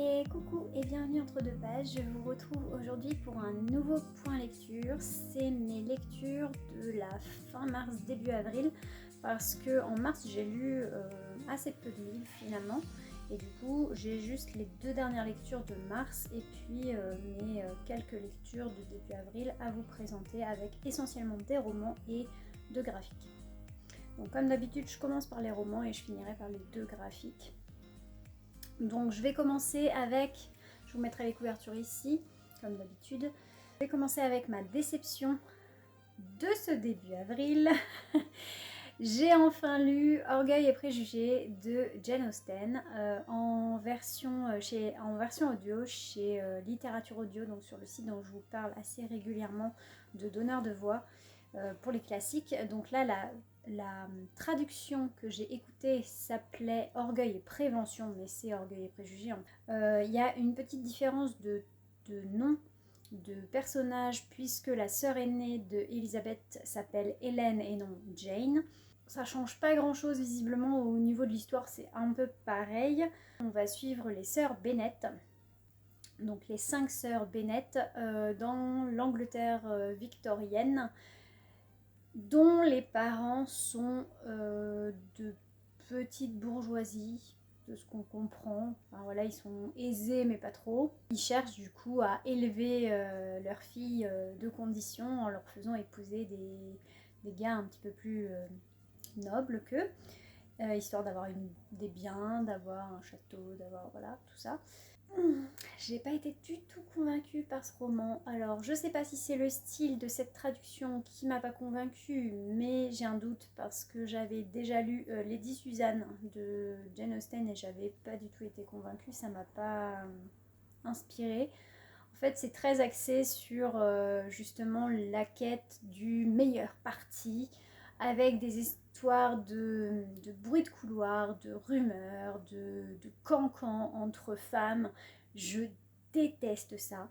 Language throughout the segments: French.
Et coucou et bienvenue entre deux pages, je vous retrouve aujourd'hui pour un nouveau point lecture. C'est mes lectures de la fin mars, début avril, parce que en mars j'ai lu assez peu de livres finalement, et du coup j'ai juste les 2 dernières lectures de mars et puis mes quelques lectures de début avril à vous présenter, avec essentiellement des romans et de graphiques. Donc comme d'habitude je commence par les romans et je finirai par les 2 graphiques. Donc je vais commencer avec, je vous mettrai les couvertures ici, comme d'habitude. Je vais commencer avec ma déception de ce début avril. J'ai enfin lu Orgueil et Préjugés de Jane Austen en version audio chez Littérature Audio, donc sur le site dont je vous parle assez régulièrement de donneurs de voix pour les classiques. Donc là, la traduction que j'ai écoutée s'appelait Orgueil et Prévention, mais c'est Orgueil et Préjugés. Il y a une petite différence de nom de personnage, puisque la sœur aînée de Elisabeth s'appelle Hélène et non Jane. Ça change pas grand chose visiblement au niveau de l'histoire, c'est un peu pareil. On va suivre les sœurs Bennet, donc les 5 sœurs Bennet dans l'Angleterre victorienne, dont les parents sont de petite bourgeoisie, de ce qu'on comprend. Enfin, voilà, ils sont aisés mais pas trop. Ils cherchent du coup à élever leur fille de condition en leur faisant épouser des gars un petit peu plus nobles qu'eux, histoire d'avoir des biens, d'avoir un château, d'avoir voilà, tout ça. J'ai pas été du tout convaincue par ce roman. Alors je sais pas si c'est le style de cette traduction qui m'a pas convaincue, mais j'ai un doute parce que j'avais déjà lu Lady Suzanne de Jane Austen et j'avais pas du tout été convaincue, ça m'a pas inspirée. En fait c'est très axé sur justement la quête du meilleur parti, avec des histoires de bruit de couloir, de rumeurs, de cancans entre femmes. Je déteste ça.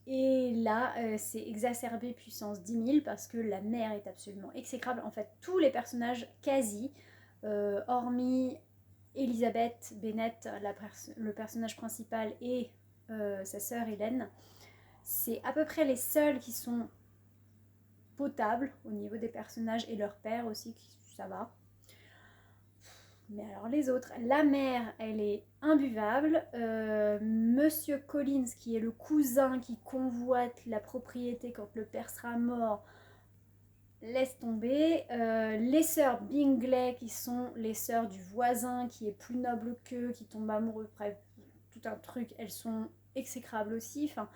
Et là, c'est exacerbé puissance 10 000 parce que la mère est absolument exécrable. En fait, tous les personnages, quasi, hormis Elisabeth Bennet, le personnage principal, et sa sœur Hélène, c'est à peu près les seuls qui sont potable au niveau des personnages, et leur père aussi, ça va. Mais alors les autres, la mère, elle est imbuvable. Monsieur Collins, qui est le cousin qui convoite la propriété quand le père sera mort, laisse tomber. Les sœurs Bingley, qui sont les sœurs du voisin, qui est plus noble qu'eux, qui tombe amoureux, bref, tout un truc, elles sont exécrables aussi. Enfin,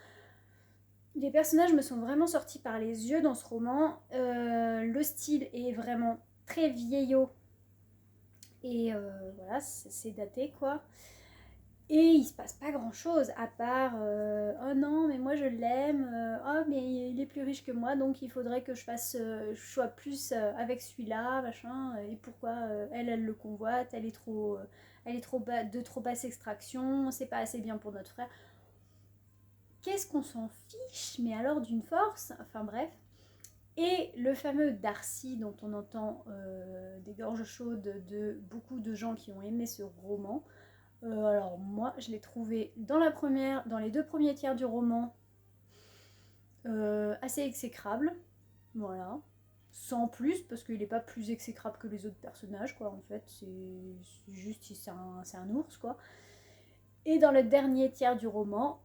les personnages me sont vraiment sortis par les yeux dans ce roman. Le style est vraiment très vieillot. Et voilà, c'est daté quoi. Et il se passe pas grand chose à part oh non, mais moi je l'aime. Oh, mais il est plus riche que moi, donc il faudrait que je sois plus avec celui-là, machin. Et pourquoi elle le convoite, elle est trop de trop basse extraction, c'est pas assez bien pour notre frère. Qu'est-ce qu'on s'en fiche, mais alors d'une force, enfin bref. Et le fameux Darcy, dont on entend des gorges chaudes de beaucoup de gens qui ont aimé ce roman. Alors moi, je l'ai trouvé dans les 2 premiers tiers du roman assez exécrable, voilà. Sans plus, parce qu'il n'est pas plus exécrable que les autres personnages, quoi, en fait. C'est juste, c'est un ours, quoi. Et dans le dernier tiers du roman,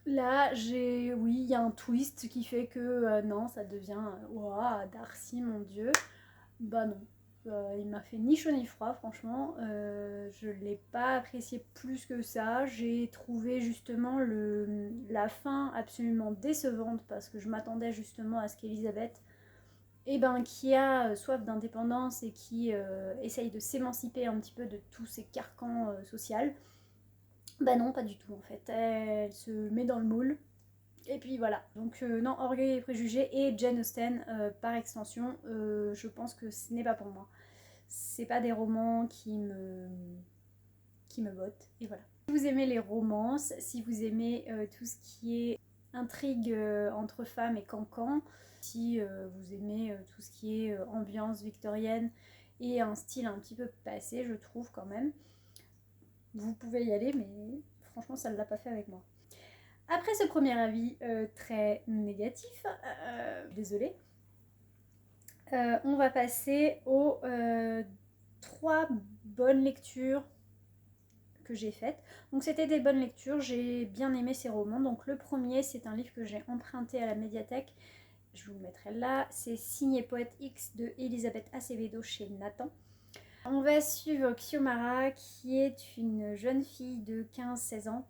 là, oui, il y a un twist qui fait que non, ça devient ouah, Darcy, mon dieu. Bah non, il m'a fait ni chaud ni froid, franchement. Je l'ai pas apprécié plus que ça. J'ai trouvé justement la fin absolument décevante parce que je m'attendais justement à ce qu'Elisabeth, qui a soif d'indépendance et qui essaye de s'émanciper un petit peu de tous ces carcans sociaux. Bah non, pas du tout en fait. Elle se met dans le moule. Et puis voilà. Donc non, Orgueil et Préjugés et Jane Austen par extension, je pense que ce n'est pas pour moi. C'est pas des romans qui me bottent. Et voilà. Si vous aimez les romances, si vous aimez tout ce qui est intrigue entre femmes et cancans, si vous aimez tout ce qui est ambiance victorienne et un style un petit peu passé, je trouve quand même. vous pouvez y aller, mais franchement ça ne l'a pas fait avec moi. Après ce premier avis très négatif, désolée, on va passer aux 3 bonnes lectures que j'ai faites. Donc c'était des bonnes lectures, j'ai bien aimé ces romans. Donc le premier, c'est un livre que j'ai emprunté à la médiathèque. Je vous le mettrai là. C'est Signé Poète X de Elisabeth Acevedo chez Nathan. On va suivre Xiomara, qui est une jeune fille de 15-16 ans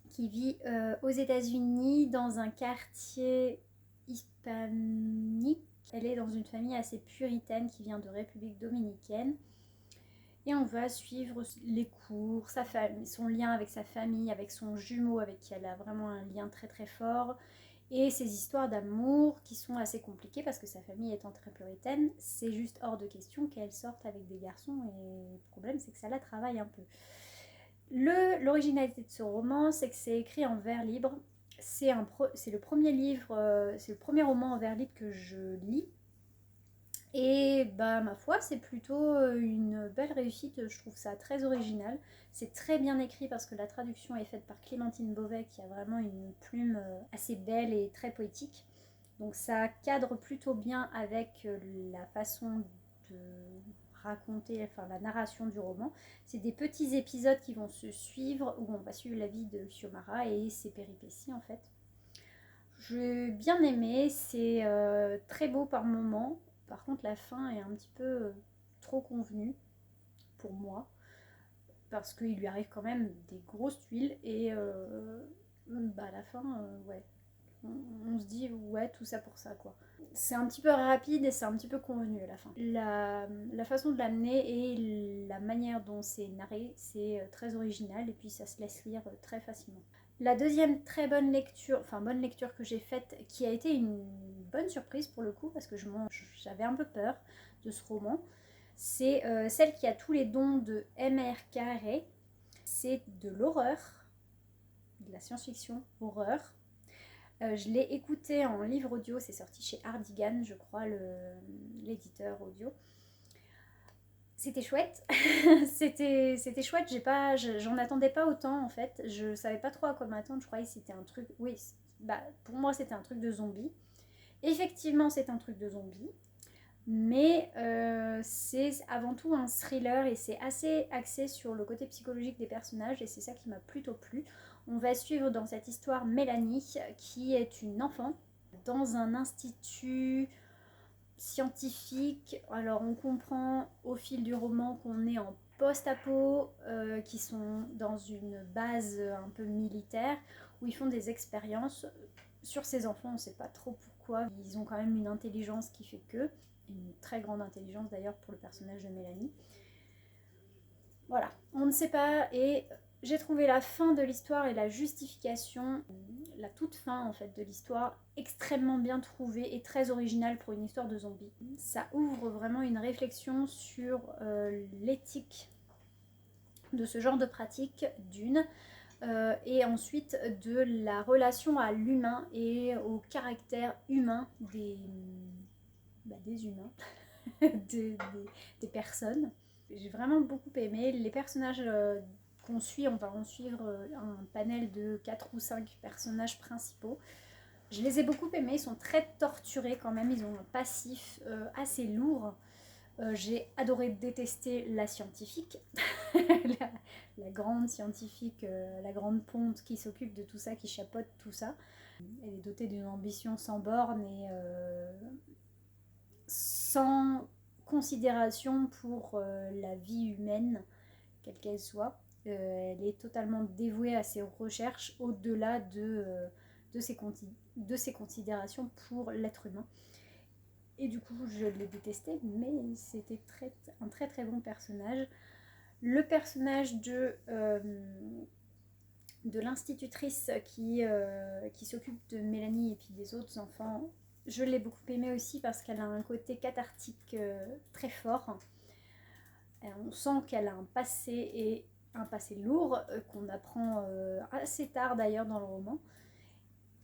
qui vit aux États-Unis dans un quartier hispanique. Elle est dans une famille assez puritaine qui vient de République dominicaine. Et on va suivre les cours, sa famille, son lien avec sa famille, avec son jumeau avec qui elle a vraiment un lien très très fort. Et ses histoires d'amour qui sont assez compliquées parce que sa famille étant très puritaine, c'est juste hors de question qu'elle sorte avec des garçons. Et le problème, c'est que ça la travaille un peu. L'originalité de ce roman, c'est que c'est écrit en vers libre. C'est le premier livre, c'est le premier roman en vers libre que je lis. Et bah ma foi, c'est plutôt une belle réussite, je trouve ça très original. C'est très bien écrit parce que la traduction est faite par Clémentine Beauvais qui a vraiment une plume assez belle et très poétique. Donc ça cadre plutôt bien avec la façon de raconter, enfin la narration du roman. C'est des petits épisodes qui vont se suivre où on va suivre la vie de Xiomara et ses péripéties en fait. J'ai bien aimé, c'est très beau par moments. Par contre, la fin est un petit peu trop convenue pour moi parce qu'il lui arrive quand même des grosses tuiles et bah à la fin, ouais, on se dit ouais tout ça pour ça quoi. C'est un petit peu rapide et c'est un petit peu convenu à la fin. La façon de l'amener et la manière dont c'est narré, c'est très original et puis ça se laisse lire très facilement. La deuxième très bonne lecture, enfin bonne lecture que j'ai faite, qui a été une bonne surprise pour le coup, parce que j'avais un peu peur de ce roman, c'est celle qui a tous les dons de M.R. Carré. C'est de l'horreur, de la science-fiction horreur. Je l'ai écouté en livre audio, c'est sorti chez Hardigan, je crois, l'éditeur audio. C'était chouette, c'était chouette, j'en attendais pas autant en fait, je savais pas trop à quoi m'attendre, je croyais que c'était un truc, oui, bah, pour moi c'était un truc de zombie. Effectivement c'est un truc de zombie, mais c'est avant tout un thriller et c'est assez axé sur le côté psychologique des personnages et c'est ça qui m'a plutôt plu. On va suivre dans cette histoire Mélanie qui est une enfant dans un institut scientifique. Alors on comprend au fil du roman qu'on est en post-apo, qui sont dans une base un peu militaire où ils font des expériences sur ces enfants. On ne sait pas trop pourquoi. Ils ont quand même une intelligence qui fait que, une très grande intelligence d'ailleurs pour le personnage de Mélanie. Voilà, on ne sait pas et j'ai trouvé la fin de l'histoire et la justification, la toute fin en fait de l'histoire extrêmement bien trouvée et très originale pour une histoire de zombies. Ça ouvre vraiment une réflexion sur l'éthique de ce genre de pratique d'une et ensuite de la relation à l'humain et au caractère humain des humains, des personnes. J'ai vraiment beaucoup aimé. Les personnages qu'on suit, on va en suivre un panel de 4 ou 5 personnages principaux. Je les ai beaucoup aimés, ils sont très torturés quand même, ils ont un passif assez lourd. J'ai adoré détester la scientifique, la grande scientifique, la grande ponte qui s'occupe de tout ça, qui chapeaute tout ça. Elle est dotée d'une ambition sans borne et sans considération pour la vie humaine, quelle qu'elle soit. Elle est totalement dévouée à ses recherches au-delà de ses considérations pour l'être humain. Et du coup, je l'ai détesté, mais c'était un très très bon personnage. Le personnage de l'institutrice qui s'occupe de Mélanie et puis des autres enfants, je l'ai beaucoup aimée aussi parce qu'elle a un côté cathartique très fort. On sent qu'elle a un passé lourd qu'on apprend assez tard d'ailleurs dans le roman.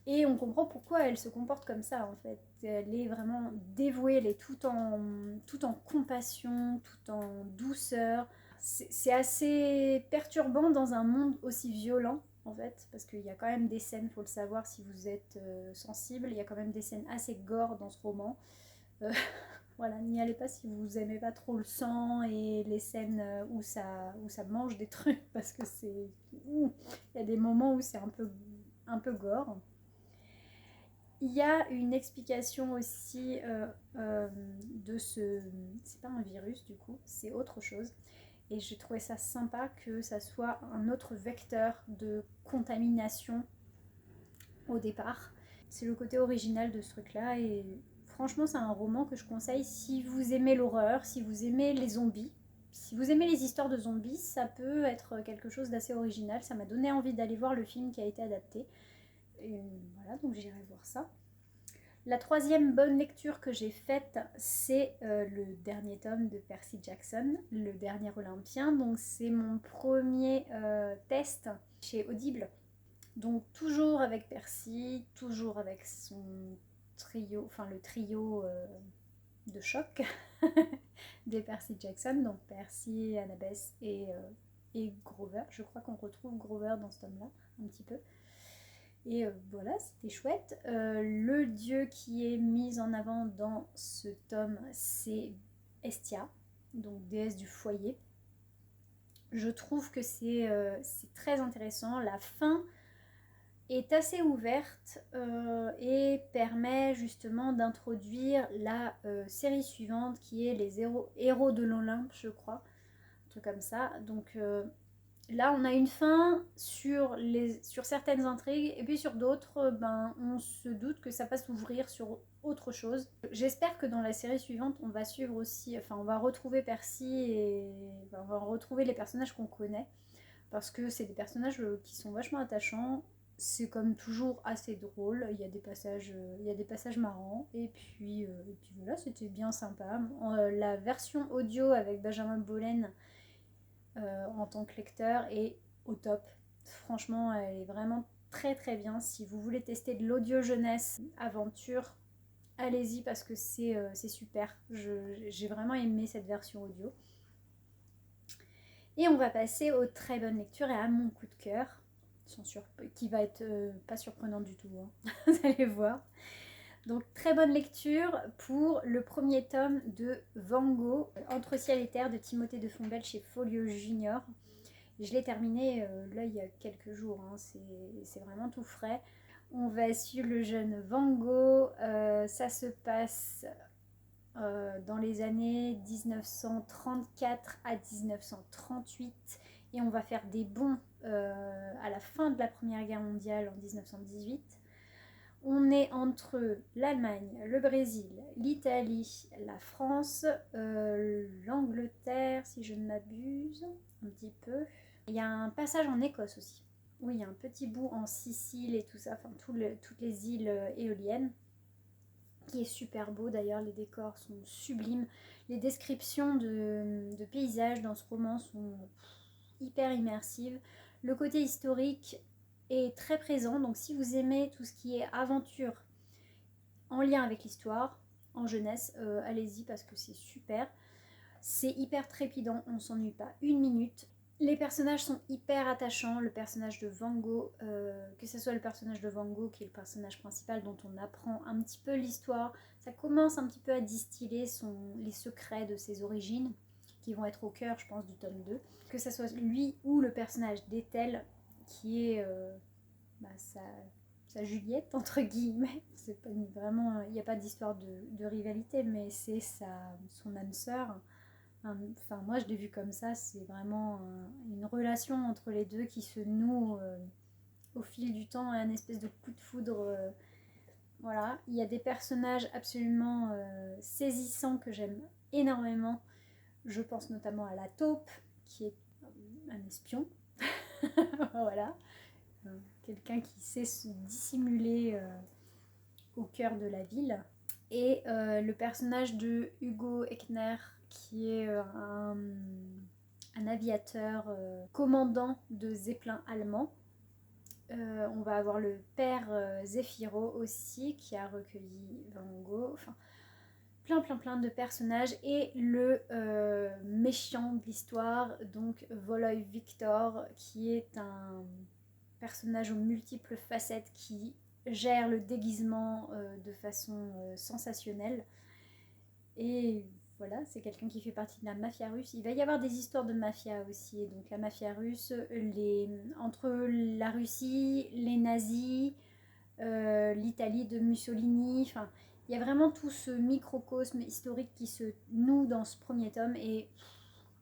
Et on comprend pourquoi elle se comporte comme ça en fait. Elle est vraiment dévouée, elle est tout en compassion, tout en douceur. c'est assez perturbant dans un monde aussi violent en fait, parce qu'il y a quand même des scènes, faut le savoir si vous êtes sensible, il y a quand même des scènes assez gore dans ce roman. Euh, voilà, n'y allez pas si vous aimez pas trop le sang et les scènes où ça mange des trucs, parce que c'est... Il y a des moments où c'est un peu gore. Il y a une explication aussi de ce... C'est pas un virus du coup, c'est autre chose. Et j'ai trouvé ça sympa que ça soit un autre vecteur de contamination au départ. C'est le côté original de ce truc-là. Et franchement, c'est un roman que je conseille si vous aimez l'horreur, si vous aimez les zombies. Si vous aimez les histoires de zombies, ça peut être quelque chose d'assez original. Ça m'a donné envie d'aller voir le film qui a été adapté. Et voilà, donc j'irai voir ça. La troisième bonne lecture que j'ai faite, c'est le dernier tome de Percy Jackson, le dernier Olympien. Donc c'est mon premier test chez Audible. Donc toujours avec Percy, toujours avec son trio, enfin le trio de choc des Percy Jackson. Donc Percy, Annabeth et Grover. Je crois qu'on retrouve Grover dans ce tome-là, un petit peu. Et voilà, c'était chouette. Le dieu qui est mis en avant dans ce tome, c'est Estia, donc déesse du foyer. Je trouve que c'est très intéressant. La fin est assez ouverte et permet justement d'introduire la série suivante qui est les héros de l'Olympe, je crois. Un truc comme ça. Donc là, on a une fin sur certaines intrigues, et puis sur d'autres, ben, on se doute que ça va s'ouvrir sur autre chose. J'espère que dans la série suivante, on va suivre aussi, enfin, on va retrouver Percy et on va retrouver les personnages qu'on connaît, parce que c'est des personnages qui sont vachement attachants. C'est comme toujours assez drôle, il y a des passages marrants, et puis voilà, c'était bien sympa. La version audio avec Benjamin Bollen en tant que lecteur est au top. Franchement, elle est vraiment très très bien. Si vous voulez tester de l'audio jeunesse aventure, allez-y parce que c'est super. J'ai vraiment aimé cette version audio. Et on va passer aux très bonnes lectures et à mon coup de cœur, qui va être pas surprenant du tout, hein. Vous allez voir. Donc très bonne lecture pour le premier tome de Van Gogh, Entre ciel et terre de Timothée de Fombelle chez Folio Junior. Je l'ai terminé là il y a quelques jours, hein. C'est vraiment tout frais. On va suivre le jeune Van Gogh, ça se passe dans les années 1934 à 1938 et on va faire des bonds à la fin de la Première Guerre mondiale en 1918. On est entre l'Allemagne, le Brésil, l'Italie, la France, l'Angleterre, si je ne m'abuse, un petit peu. Il y a un passage en Écosse aussi. Oui, il y a un petit bout en Sicile et tout ça, enfin toutes les îles éoliennes, qui est super beau d'ailleurs, les décors sont sublimes. Les descriptions de paysages dans ce roman sont hyper immersives. Le côté historique est très présent, donc si vous aimez tout ce qui est aventure en lien avec l'histoire, en jeunesse, allez-y parce que c'est super. C'est hyper trépidant, on s'ennuie pas une minute. Les personnages sont hyper attachants, le personnage de Van Gogh, que ce soit le personnage de Van Gogh qui est le personnage principal dont on apprend un petit peu l'histoire, ça commence un petit peu à distiller les secrets de ses origines, qui vont être au cœur, je pense, du tome 2. Que ce soit lui ou le personnage d'Ethel, qui est sa Juliette, entre guillemets. C'est pas vraiment, il n'y a pas d'histoire de rivalité, mais c'est son âme sœur. Enfin, moi, je l'ai vu comme ça, c'est vraiment une relation entre les deux qui se noue au fil du temps, un espèce de coup de foudre. Voilà, il y a des personnages absolument saisissants que j'aime énormément. Je pense notamment à la taupe, qui est un espion. Voilà, quelqu'un qui sait se dissimuler au cœur de la ville. Et le personnage de Hugo Eckner, qui est un aviateur commandant de Zeppelin allemand. On va avoir le père Zéphiro aussi, qui a recueilli Van Gogh. Enfin, plein de personnages et le méchant de l'histoire, donc Voloy Victor, qui est un personnage aux multiples facettes qui gère le déguisement de façon sensationnelle. Et voilà, c'est quelqu'un qui fait partie de la mafia russe. Il va y avoir des histoires de mafia aussi. Et donc la mafia russe, entre la Russie, les nazis, l'Italie de Mussolini, enfin, il y a vraiment tout ce microcosme historique qui se noue dans ce premier tome. Et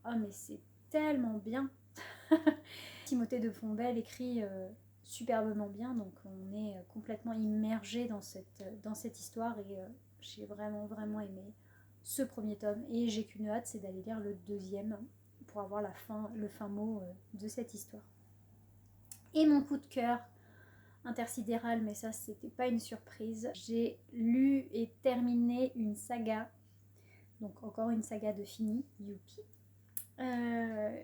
oh, mais c'est tellement bien. Timothée de Fontbelle écrit superbement bien, donc on est complètement immergé dans cette histoire et j'ai vraiment aimé ce premier tome et j'ai qu'une hâte, c'est d'aller lire le deuxième pour avoir le fin mot de cette histoire. Et mon coup de cœur intersidéral, mais ça c'était pas une surprise, j'ai lu et terminé une saga, donc encore une saga de fini, youpi.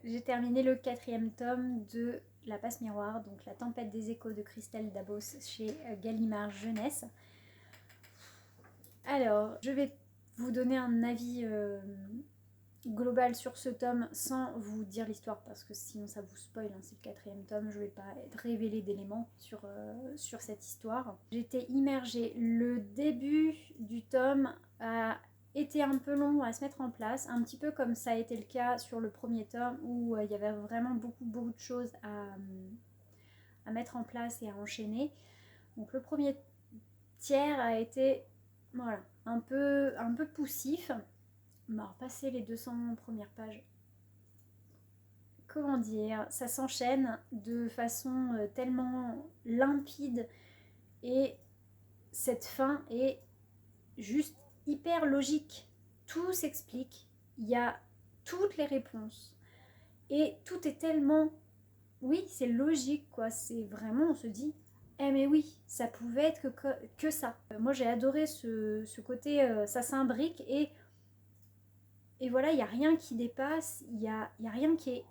J'ai terminé le 4e tome de La Passe Miroir, donc La Tempête des Échos de Christelle Dabos chez Gallimard Jeunesse. Alors, je vais vous donner un avis global sur ce tome sans vous dire l'histoire parce que sinon ça vous spoil, hein, c'est le 4e tome, je ne vais pas révéler d'éléments sur cette histoire. J'étais immergée, le début du tome a été un peu long à se mettre en place, un petit peu comme ça a été le cas sur le premier tome où il y avait vraiment beaucoup de choses à mettre en place et à enchaîner. Donc le premier tiers a été voilà, un peu poussif. Alors, passer les 200 premières pages, comment dire, ça s'enchaîne de façon tellement limpide et cette fin est juste hyper logique. Tout s'explique, il y a toutes les réponses et tout est tellement, oui, c'est logique quoi, c'est vraiment, on se dit, eh mais oui, ça pouvait être que ça. Moi j'ai adoré ce côté, ça s'imbrique et voilà, il n'y a rien qui dépasse, il y a rien qui est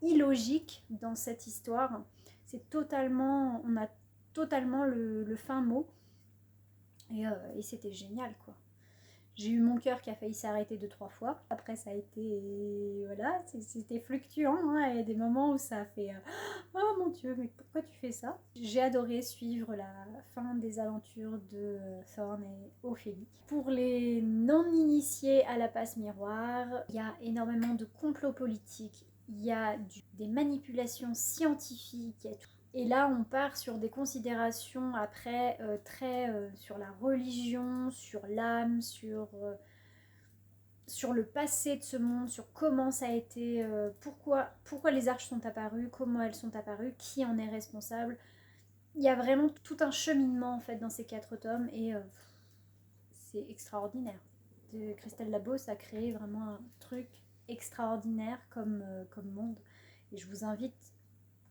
illogique dans cette histoire. C'est totalement, on a totalement le fin mot. Et c'était génial, quoi. J'ai eu mon cœur qui a failli s'arrêter 2-3 fois. Après, ça a été... Voilà, c'était fluctuant. Hein. Il y a des moments où ça a fait... oh mon Dieu, mais pourquoi tu fais ça? J'ai adoré suivre la fin des aventures de Thorn et Ophélie. Pour les non-initiés à la passe miroir, il y a énormément de complots politiques. Il y a des manipulations scientifiques. Et là, on part sur des considérations après très sur la religion, sur l'âme, sur le passé de ce monde, sur comment ça a été, pourquoi les arches sont apparues, comment elles sont apparues, qui en est responsable. Il y a vraiment tout un cheminement en fait dans ces 4 tomes et c'est extraordinaire. Christelle Labos a créé vraiment un truc extraordinaire comme monde et je vous invite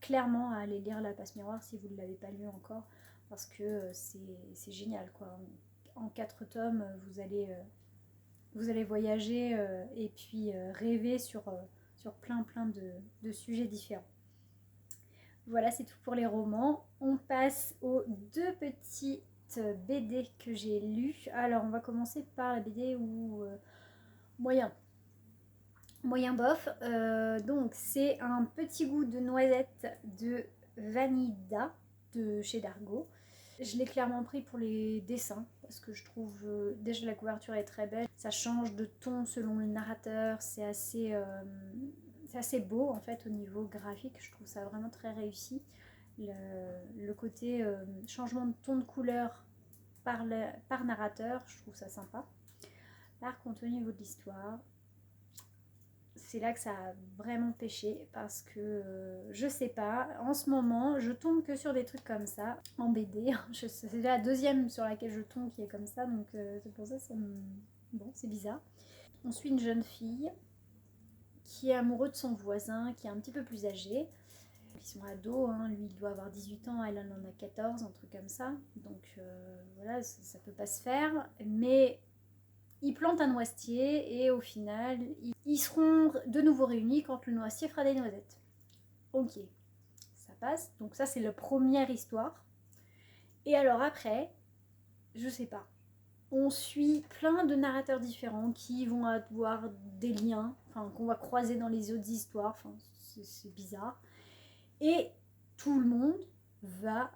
clairement à aller lire La Passe Miroir si vous ne l'avez pas lu encore parce que c'est génial quoi. En 4 tomes vous allez voyager et puis rêver sur plein de sujets différents. Voilà, c'est tout pour les romans. On passe aux 2 petites BD que j'ai lues. Alors on va commencer par la BD où moyen bof. Donc c'est Un petit goût de noisette de Vanida de chez Dargaud. Je l'ai clairement pris pour les dessins parce que je trouve déjà la couverture est très belle. Ça change de ton selon le narrateur. C'est assez beau en fait au niveau graphique. Je trouve ça vraiment très réussi. Le côté changement de ton de couleur par narrateur, je trouve ça sympa. Par contre au niveau de l'histoire, c'est là que ça a vraiment pêché parce que je sais pas, en ce moment je tombe que sur des trucs comme ça en BD. C'est la 2e sur laquelle je tombe qui est comme ça, donc c'est pour ça bon, c'est bizarre. On suit une jeune fille qui est amoureux de son voisin qui est un petit peu plus âgé. Ils sont ados, hein. Lui il doit avoir 18 ans, elle en a 14, un truc comme ça, donc voilà, ça peut pas se faire, mais ils plantent un noisetier et au final, ils seront de nouveau réunis quand le noisetier fera des noisettes. Ok, ça passe. Donc ça, c'est la première histoire. Et alors après, je sais pas. On suit plein de narrateurs différents qui vont avoir des liens, enfin qu'on va croiser dans les autres histoires, enfin c'est bizarre. Et tout le monde va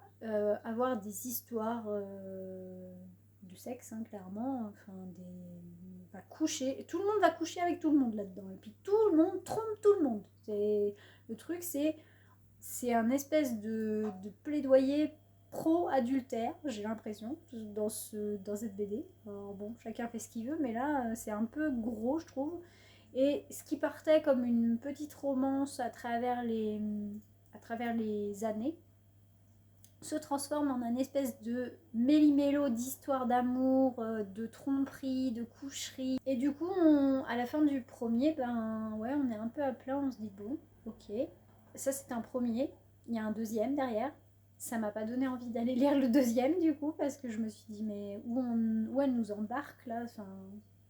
avoir des histoires de sexe, hein, clairement, enfin va coucher, tout le monde va coucher avec tout le monde là-dedans, et puis tout le monde trompe tout le monde. Le truc, c'est un espèce de plaidoyer pro-adultère, j'ai l'impression, dans cette BD. Alors bon, chacun fait ce qu'il veut, mais là, c'est un peu gros, je trouve. Et ce qui partait comme une petite romance à travers les années, se transforme en un espèce de méli-mélo d'histoire d'amour, de tromperie, de coucherie. Et du coup, à la fin du premier, ben ouais, on est un peu à plat, on se dit bon, ok. Ça, c'est un premier. Il y a un deuxième derrière. Ça m'a pas donné envie d'aller lire le deuxième du coup, parce que je me suis dit mais où elle nous embarque là, enfin,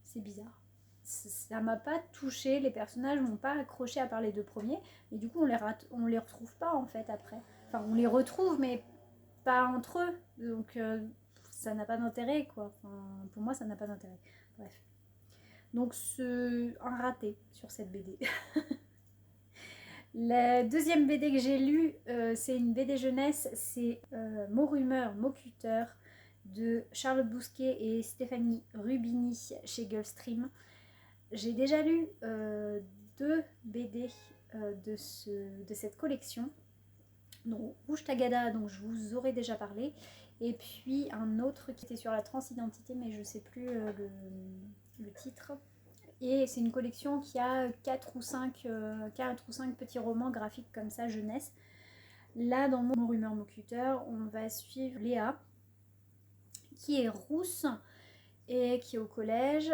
c'est bizarre. Ça m'a pas touché, les personnages m'ont pas accroché à part les deux premiers, et du coup on les retrouve pas en fait après. Enfin, on les retrouve, mais pas entre eux. Donc, ça n'a pas d'intérêt, quoi. Enfin, pour moi, ça n'a pas d'intérêt. Bref. Donc, c'est un raté sur cette BD. La deuxième BD que j'ai lue, c'est une BD jeunesse. C'est Mots Rumeurs, Mots Cutter de Charlotte Bousquet et Stéphanie Rubini chez Gulfstream. J'ai déjà lu 2 BD de cette collection. Donc Rouge Tagada, donc je vous aurais déjà parlé, et puis un autre qui était sur la transidentité, mais je sais plus le titre. Et c'est une collection qui a 4 ou 5 petits romans graphiques comme ça, jeunesse. Là, dans Mon Rumeur, Mon Cutter, on va suivre Léa, qui est rousse et qui est au collège,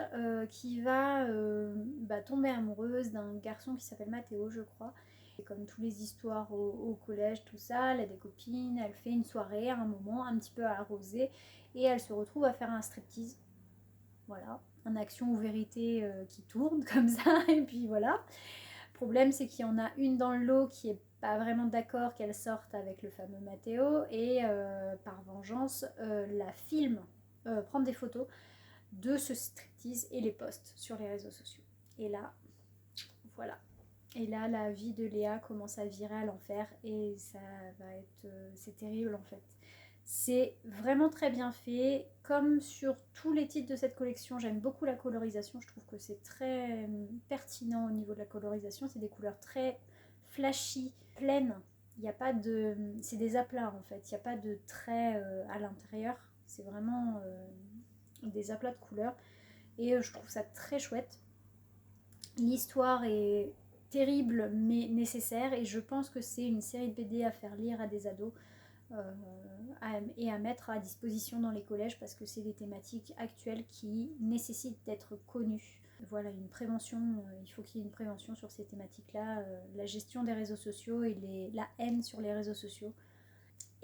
qui va tomber amoureuse d'un garçon qui s'appelle Mathéo, je crois. Et comme toutes les histoires au collège, tout ça, elle a des copines, elle fait une soirée à un moment, un petit peu arrosée, et elle se retrouve à faire un striptease. Voilà, un action ou vérité qui tourne comme ça, et puis voilà. Le problème, c'est qu'il y en a une dans le lot qui est pas vraiment d'accord qu'elle sorte avec le fameux Mathéo, et par vengeance, la filme, prend des photos de ce striptease et les poste sur les réseaux sociaux. Et là, voilà. Et là, la vie de Léa commence à virer à l'enfer, et ça va être... c'est terrible en fait. C'est vraiment très bien fait. Comme sur tous les titres de cette collection, j'aime beaucoup la colorisation. Je trouve que c'est très pertinent au niveau de la colorisation. C'est des couleurs très flashy, pleines. Il n'y a pas de... C'est des aplats en fait. Il n'y a pas de traits à l'intérieur. C'est vraiment des aplats de couleurs. Et je trouve ça très chouette. L'histoire est terrible mais nécessaire, et je pense que c'est une série de BD à faire lire à des ados et à mettre à disposition dans les collèges, parce que c'est des thématiques actuelles qui nécessitent d'être connues. Voilà, une prévention, il faut qu'il y ait une prévention sur ces thématiques-là, la gestion des réseaux sociaux et la haine sur les réseaux sociaux.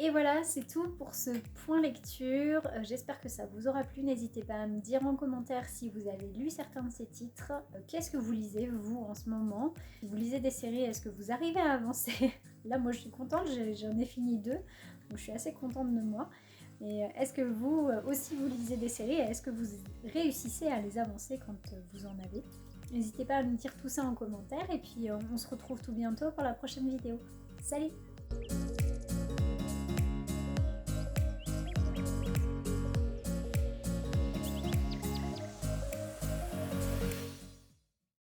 Et voilà, c'est tout pour ce point lecture. J'espère que ça vous aura plu. N'hésitez pas à me dire en commentaire si vous avez lu certains de ces titres. Qu'est-ce que vous lisez, vous, en ce moment? Si vous lisez des séries, est-ce que vous arrivez à avancer? Là, moi, je suis contente, j'en ai fini 2. Donc, je suis assez contente de moi. Et est-ce que vous aussi, vous lisez des séries? Et est-ce que vous réussissez à les avancer quand vous en avez? N'hésitez pas à me dire tout ça en commentaire. Et puis, on se retrouve tout bientôt pour la prochaine vidéo. Salut!